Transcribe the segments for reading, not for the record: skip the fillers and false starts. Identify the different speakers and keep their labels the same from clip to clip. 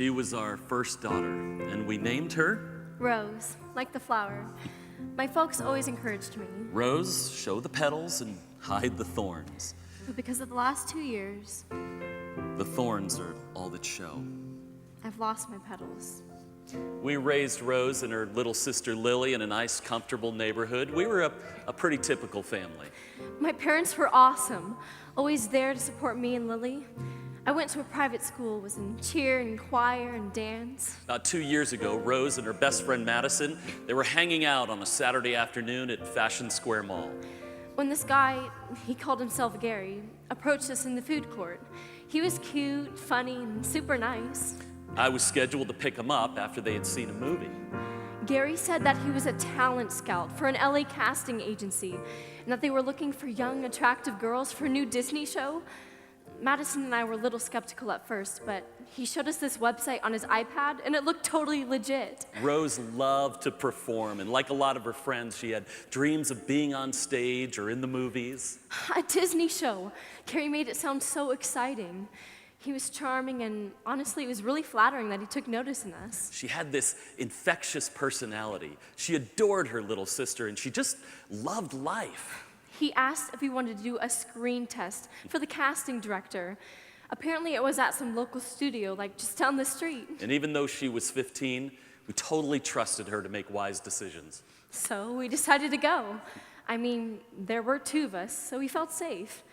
Speaker 1: She was our first daughter, and we named her
Speaker 2: Rose, like the flower. My folks always encouraged me.
Speaker 1: Rose, show the petals and hide the thorns.
Speaker 2: But because of the last 2 years,
Speaker 1: The thorns are all that show.
Speaker 2: I've lost my petals.
Speaker 1: We raised Rose and her little sister Lily in a nice, comfortable neighborhood. We were a pretty typical family.
Speaker 2: My parents were awesome, always there to support me and Lily. I went to a private school, was in cheer and choir and dance.
Speaker 1: About 2 years ago, Rose and her best friend Madison, they were hanging out on a Saturday afternoon at Fashion Square Mall.
Speaker 2: When this guy, he called himself Gary, approached us in the food court. He was cute, funny, and super nice.
Speaker 1: I was scheduled to pick him up after they had seen a movie.
Speaker 2: Gary said that he was a talent scout for an LA casting agency and that they were looking for young, attractive girls for a new Disney show. Madison and I were a little skeptical at first, but he showed us this website on his iPad and it looked totally legit.
Speaker 1: Rose loved to perform, and like a lot of her friends, she had dreams of being on stage or in the movies.
Speaker 2: A Disney show. Gary made it sound so exciting. He was charming, and honestly, it was really flattering that he took notice in us.
Speaker 1: She had this infectious personality. She adored her little sister, and she just loved life.
Speaker 2: He asked if we wanted to do a screen test for the casting director. Apparently, it was at some local studio, like just down the street.
Speaker 1: And even though she was 15, we totally trusted her to make wise decisions.
Speaker 2: So we decided to go. I mean, there were 2 of us, so we felt safe.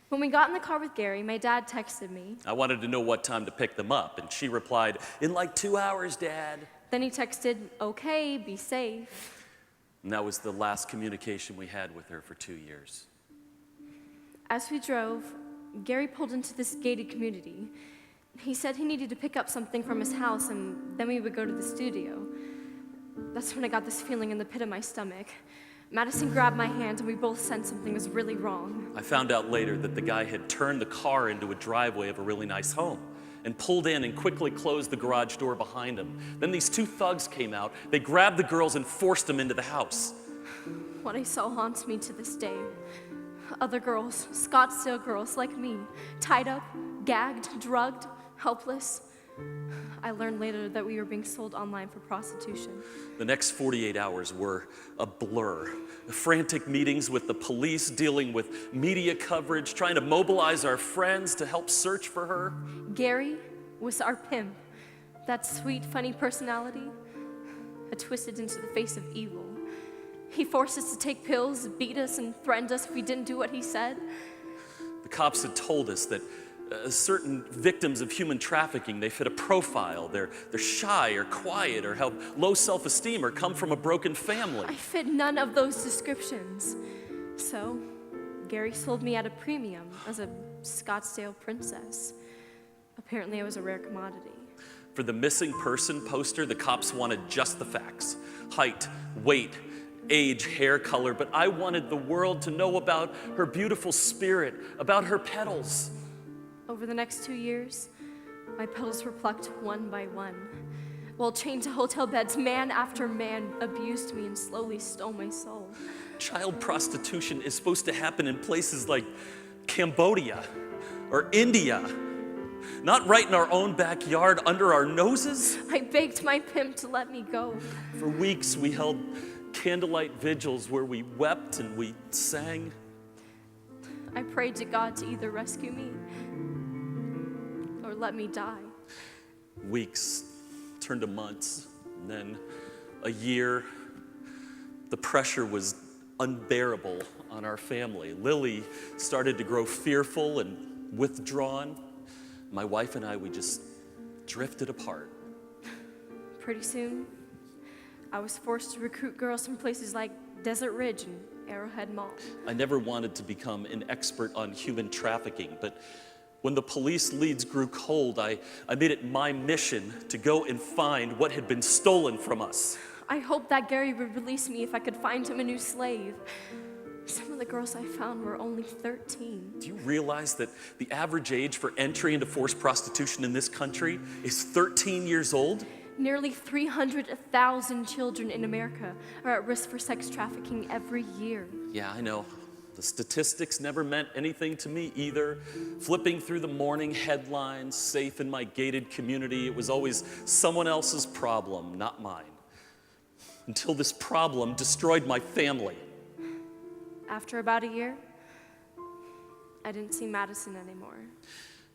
Speaker 2: When we got in the car with Gary, my dad texted me.
Speaker 1: I wanted to know what time to pick them up, and she replied, "In like 2 hours, Dad."
Speaker 2: Then he texted, "Okay, be safe."
Speaker 1: And that was the last communication we had with her for 2 years.
Speaker 2: As we drove, Gary pulled into this gated community. He said he needed to pick up something from his house, and then we would go to the studio. That's when I got this feeling in the pit of my stomach. Madison grabbed my hand, and we both sensed something was really wrong.
Speaker 1: I found out later that the guy had turned the car into a driveway of a really nice home and pulled in and quickly closed the garage door behind him. Then these 2 thugs came out. They grabbed the girls and forced them into the house.
Speaker 2: What I saw haunts me to this day. Other girls, Scottsdale girls like me, tied up, gagged, drugged, helpless. I learned later that we were being sold online for prostitution.
Speaker 1: The next 48 hours were a blur. Frantic meetings with the police, dealing with media coverage, trying to mobilize our friends to help search for her.
Speaker 2: Gary was our pimp. That sweet, funny personality had twisted into the face of evil. He forced us to take pills, beat us, and threatened us if we didn't do what he said.
Speaker 1: The cops had told us that certain victims of human trafficking, they fit a profile. They're shy or quiet or have low self-esteem or come from a broken family.
Speaker 2: I fit none of those descriptions. So, Gary sold me at a premium as a Scottsdale princess. Apparently, I was a rare commodity.
Speaker 1: For the missing person poster, the cops wanted just the facts: height, weight, age, hair color. But I wanted the world to know about her beautiful spirit, about her petals.
Speaker 2: Over the next 2 years, my petals were plucked one by one. While chained to hotel beds, man after man abused me and slowly stole my soul.
Speaker 1: Child prostitution is supposed to happen in places like Cambodia or India, not right in our own backyard under our noses.
Speaker 2: I begged my pimp to let me go.
Speaker 1: For weeks, we held candlelight vigils where we wept and we sang.
Speaker 2: I prayed to God to either rescue me or let me die.
Speaker 1: Weeks turned to months, and then a year. The pressure was unbearable on our family. Lily started to grow fearful and withdrawn. My wife and I, we just drifted apart.
Speaker 2: Pretty soon, I was forced to recruit girls from places like Desert Ridge and Arrowhead Mall.
Speaker 1: I never wanted to become an expert on human trafficking, but when the police leads grew cold, I made it my mission to go and find what had been stolen from us.
Speaker 2: I hoped that Gary would release me if I could find him a new slave. Some of the girls I found were only 13.
Speaker 1: Do you realize that the average age for entry into forced prostitution in this country is 13 years old?
Speaker 2: Nearly 300,000 children in America are at risk for sex trafficking every year.
Speaker 1: Yeah, I know. The statistics never meant anything to me either. Flipping through the morning headlines, safe in my gated community, it was always someone else's problem, not mine. Until this problem destroyed my family.
Speaker 2: After about a year, I didn't see Madison anymore.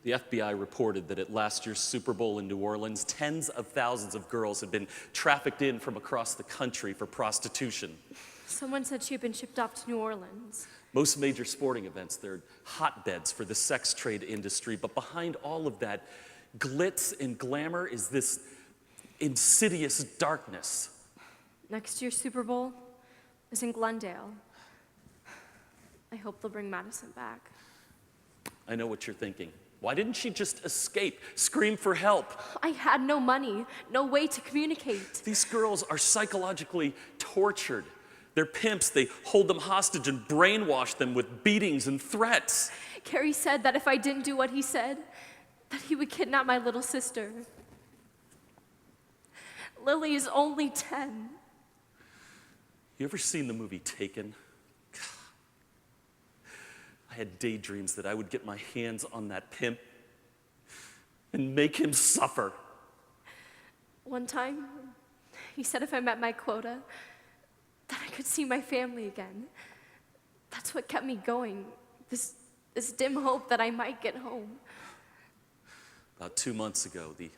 Speaker 1: The FBI reported that at last year's Super Bowl in New Orleans, tens of thousands of girls had been trafficked in from across the country for prostitution.
Speaker 2: Someone said she had been shipped off to New Orleans.
Speaker 1: Most major sporting events, they're hotbeds for the sex trade industry, but behind all of that glitz and glamour is this insidious darkness.
Speaker 2: Next year's Super Bowl is in Glendale. I hope they'll bring Madison back.
Speaker 1: I know what you're thinking. Why didn't she just escape, scream for help?
Speaker 2: I had no money, no way to communicate.
Speaker 1: These girls are psychologically tortured. They're pimps, they hold them hostage and brainwash them with beatings and threats.
Speaker 2: Gary said that if I didn't do what he said, that he would kidnap my little sister. Lily is only 10.
Speaker 1: You ever seen the movie Taken? I had daydreams that I would get my hands on that pimp and make him suffer.
Speaker 2: One time, he said if I met my quota, that I could see my family again. That's what kept me going, this dim hope that I might get home.
Speaker 1: About 2 months ago, the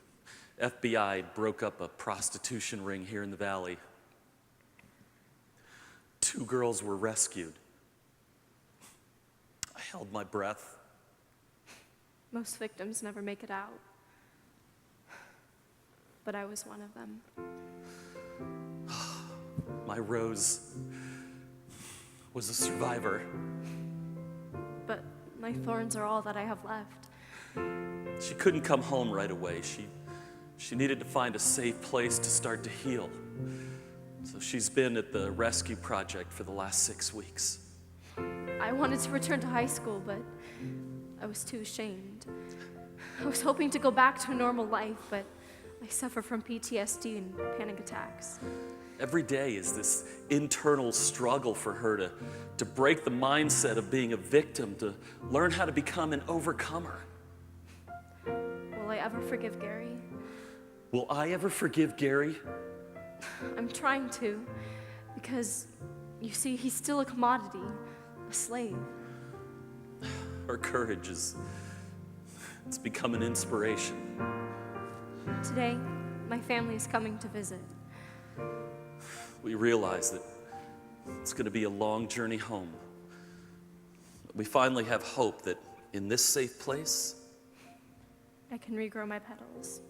Speaker 1: FBI broke up a prostitution ring here in the valley. 2 girls were rescued. I held my breath.
Speaker 2: Most victims never make it out. But I was one of them.
Speaker 1: My Rose was a survivor.
Speaker 2: But my thorns are all that I have left.
Speaker 1: She couldn't come home right away. She needed to find a safe place to start to heal. So she's been at the rescue project for the last 6 weeks.
Speaker 2: I wanted to return to high school, but I was too ashamed. I was hoping to go back to a normal life, but I suffer from PTSD and panic attacks.
Speaker 1: Every day is this internal struggle for her to break the mindset of being a victim, to learn how to become an overcomer.
Speaker 2: Will I ever forgive Gary?
Speaker 1: Will I ever forgive Gary?
Speaker 2: I'm trying to, because, you see, he's still a commodity, a slave.
Speaker 1: Her courage it's become an inspiration.
Speaker 2: Today, my family is coming to visit.
Speaker 1: We realize that it's going to be a long journey home. We finally have hope that in this safe place,
Speaker 2: I can regrow my petals.